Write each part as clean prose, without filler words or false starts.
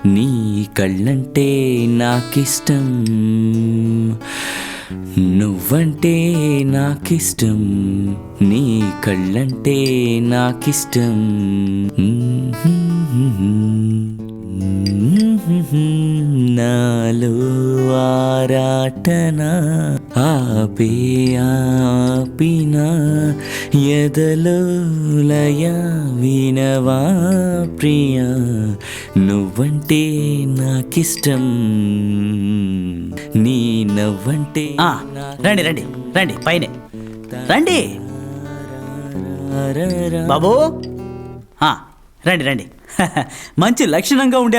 నీ కళ్ళంటే నాకిష్టం, నువ్వంటే నాకిష్టం, నీ కళ్ళంటే నాకిష్టం. నాలో ఆరాటన ఆపే ఆపిన ఎదలో లయ వినవా ప్రియా, నువ్వంటే నాకిష్టం, నీ నవ్వంటే. రండి రండి రండి, పైనే రండి బాబు. రండి రండి. మంచి లక్షణంగా ఉండే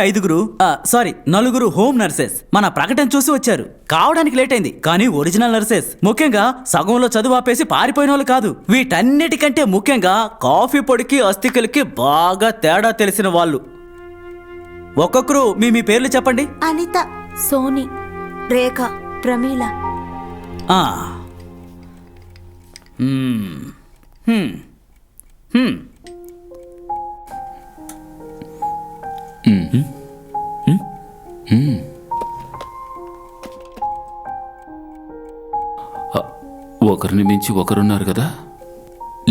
9 హోమ్ నర్సెస్ మన ప్రకటన చూసి వచ్చారు. కావడానికి లేట్ అయింది, కానీ ఒరిజినల్ నర్సెస్. ముఖ్యంగా సగంలో చదువు ఆపేసి పారిపోయిన వాళ్ళు కాదు. వీటన్నిటికంటే ముఖ్యంగా కాఫీ పొడికి అస్థికలకి బాగా తేడా తెలిసిన వాళ్ళు. ఒక్కొక్కరు మీ పేర్లు చెప్పండి. అనిత, సోని, రేఖ, ప్రమీల. ఒకరిని మించి ఒకరున్నారు కదా?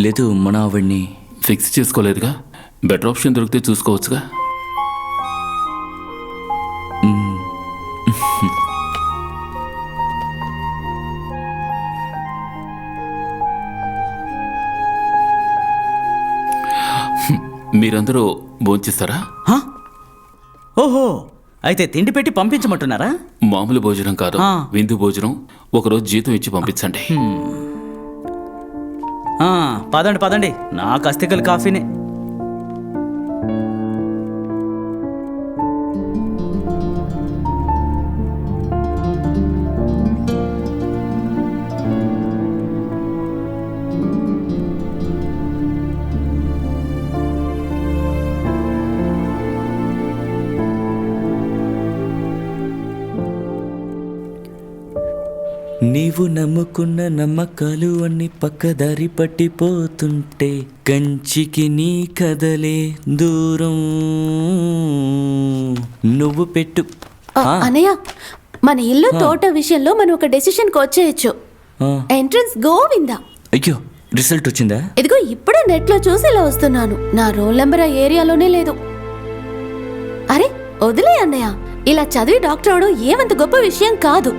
లేదు, మన ఆవిడ్ని ఫిక్స్ చేసుకోలేదుగా. బెటర్ ఆప్షన్ దొరికితే చూసుకోవచ్చుగా. మీరందరూ భోంచేస్తారా? ఓహో, అయితే తిండి పెట్టి పంపించమంటున్నారా? మామూలు భోజనం కాదు, విందు భోజనం. ఒకరోజు జీతం ఇచ్చి పంపించండి. పదండి పదండి, నాకు అస్థికలు కాఫీనే. నీవు నమ్ముకున్న నమ్మకాలు అన్ని పక్కదారి పట్టిపోతుంటే కంచికి నీ కదలే దూరం నువ్వు పెట్టు. అనయ్య, మన ఇల్లు తోట విషయంలో మనం ఒక డెసిషన్కి వచ్చేయచ్చు. ఎంట్రన్స్ గోవిందా. అయ్యో, రిజల్ట్ వచ్చిందా? ఇదిగో ఇప్పుడే నెట్లో చూసి ఇలా వస్తున్నాను. నా రోల్ నెంబర్ ఆ ఏరియాలోనే లేదు. అరే వదిలే అన్నయ్య, ఇలా చదివి డాక్టర్ అవడం ఏమంత గొప్ప విషయం కాదు.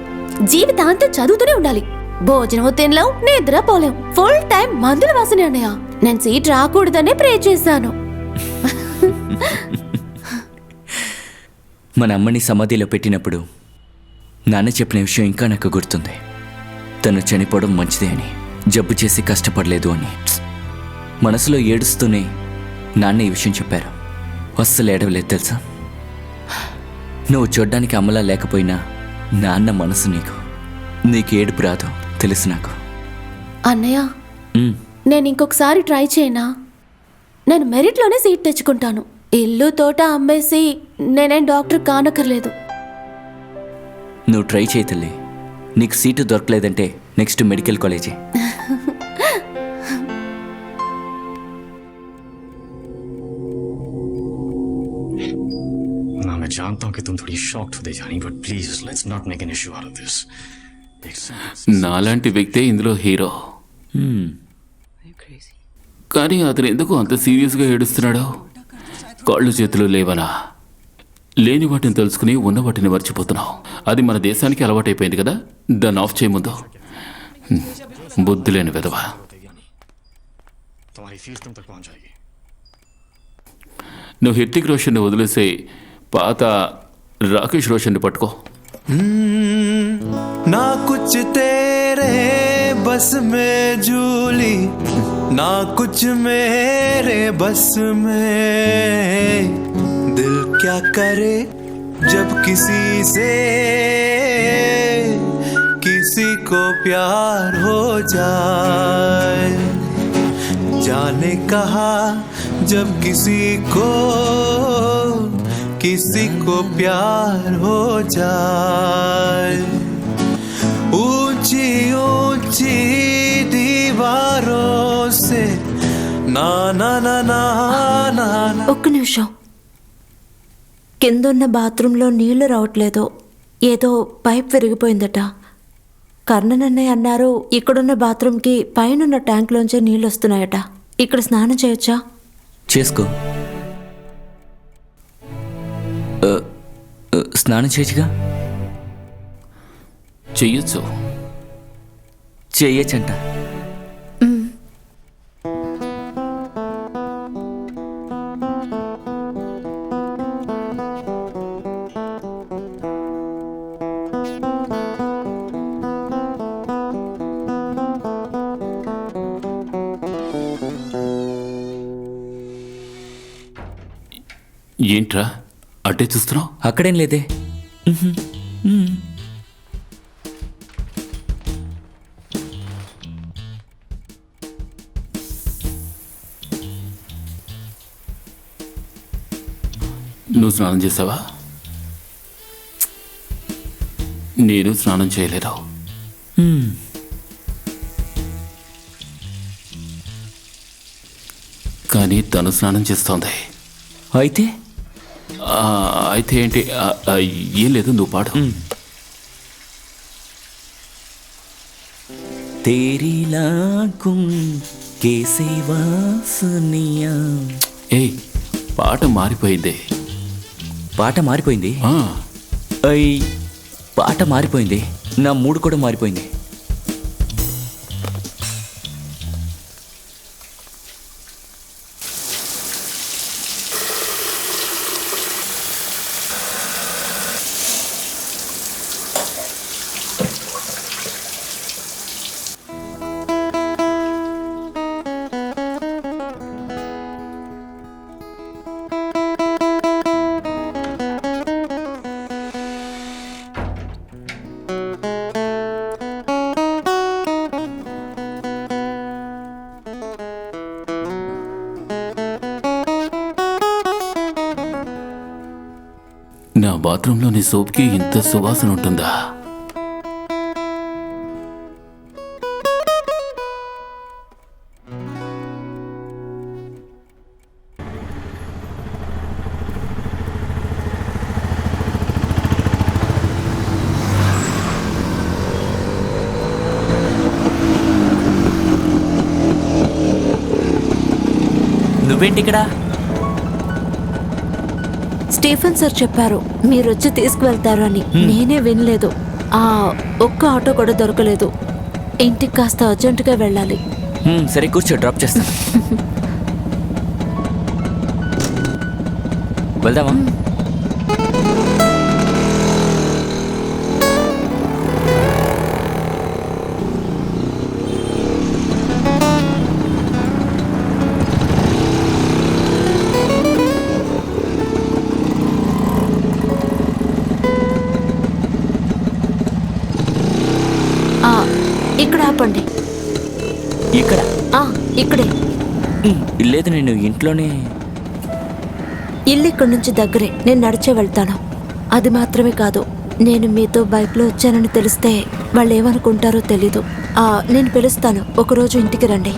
జీవితాంతం చదువుతూనే ఉండాలి. భోజనం తినలేం, నిద్రపోలేం, ఫుల్ టైం మందుల వాసనే అన్నయ్య. నేను సీట్ రాకూడదనే ప్రే చేశాను. మన అమ్మని సమాధిలో పెట్టినప్పుడు నాన్న చెప్పిన విషయం ఇంకా నాకు గుర్తుంది. తను చనిపోవడం మంచిదే అని, జబ్బు చేసి కష్టపడలేదు అని. మనసులో ఏడుస్తూనే నాన్న ఈ విషయం చెప్పారు. అస్సలు ఏడవలేదు తెలుసా. నువ్వు చూడ్డానికి అమ్మలా లేకపోయినా నాన్న మనసు నీకు ఏడుపు రాదు తెలుసు నాకు. అన్నయ్య, నేను ఇంకొకసారి ట్రై చేయనా? నేను మెరిట్లోనే సీట్ తెచ్చుకుంటాను. ఇల్లు తోట అమ్మేసి నేనేం డాక్టర్ కానక్కర్లేదు. నువ్వు ట్రై చేయి తల్లి. నీకు సీటు దొరకలేదంటే నెక్స్ట్ మెడికల్ కాలేజీ. मैं जानता हूं कि तुम थोड़ी शॉक्ड होते जानी, but please let's not make an issue out of this. నాలాంటి వ్యక్తే ఇందులో హీరో. కానీ అతను ఎందుకు అంత సీరియస్గా ఏడుస్తున్నాడో? కాళ్ళు చేతులు లేవనా? లేని వాటిని తెలుసుకుని ఉన్న వాటిని మర్చిపోతున్నావు. అది మన దేశానికి అలవాటైపోయింది కదా. దాన్ని ఆఫ్ చేయముందు. బుద్ధి లేని విధవా. నువ్వు హృతిక్ రోషన్ని వదిలేసే పాత రాకేష్ రోషన్ని పట్టుకో. ना कुछ तेरे बस में झूली, ना कुछ मेरे बस में. दिल क्या करे जब किसी से किसी को प्यार हो जाए. जाने कहा जब किसी को प्यार हो जाए. ऊंची ऊंची दीवारों से ना ना ना ना ना. ఒక్క నిమిషం. కిందున్న బాత్రూంలో నీళ్లు రావట్లేదు. ఏదో పైప్ విరిగిపోయిందట. కర్ణనన్నయ్య అన్నారు ఇక్కడున్న బాత్రూంకి పైనున్న ట్యాంక్లోంచే నీళ్ళు వస్తున్నాయట. ఇక్కడ స్నానం చేయొచ్చా? చేసుకో. స్నానం చేయొచ్చుగా. చెయ్యొచ్చు. చెయ్యొచ్చంట. ఏంట్రా అట్టే చూస్తున్నావు? అక్కడేం లేదే. నువ్వు స్నానం చేసావా? నేను స్నానం చేయలేదు. కానీ తను స్నానం చేస్తోంది. అయితే అయితే ఏంటి? ఏం లేదు, నువ్వు పాడు. తేరీ లాగుం కేసే వాసనియా. ఏయ్, పాట మారిపోయింది. పాట మారిపోయింది. పాట మారిపోయింది. నా మూడు కూడా మారిపోయింది. నా బాత్రూంలోని సోప్కి ఇంత సువాసన ఉంటుందా? నువ్వేంటి ఇక్కడ? స్టీఫెన్ సార్ చెప్పారు మీరొచ్చి తీసుకువెళ్తారు అని. నేనే వినలేదు. ఒక్క ఆటో కూడా దొరకలేదు. ఇంటికి కాస్త అర్జెంటుగా వెళ్ళాలి. సరే కూర్చో, డ్రాప్ చేస్తాను. వెళ్దామా? ఇక్కడ ఆపండి. ఇక్కడ? ఇక్కడే. లేదు, నేను ఇంట్లోనే. ఇల్లు ఇక్కడి నుంచి దగ్గరే. నేను నడిచే వెళ్తాను. అది మాత్రమే కాదు, నేను మీతో బైక్లో వచ్చానని తెలిస్తే వాళ్ళు ఏమనుకుంటారో తెలీదు. నేను పిలుస్తాను, ఒకరోజు ఇంటికి రండి.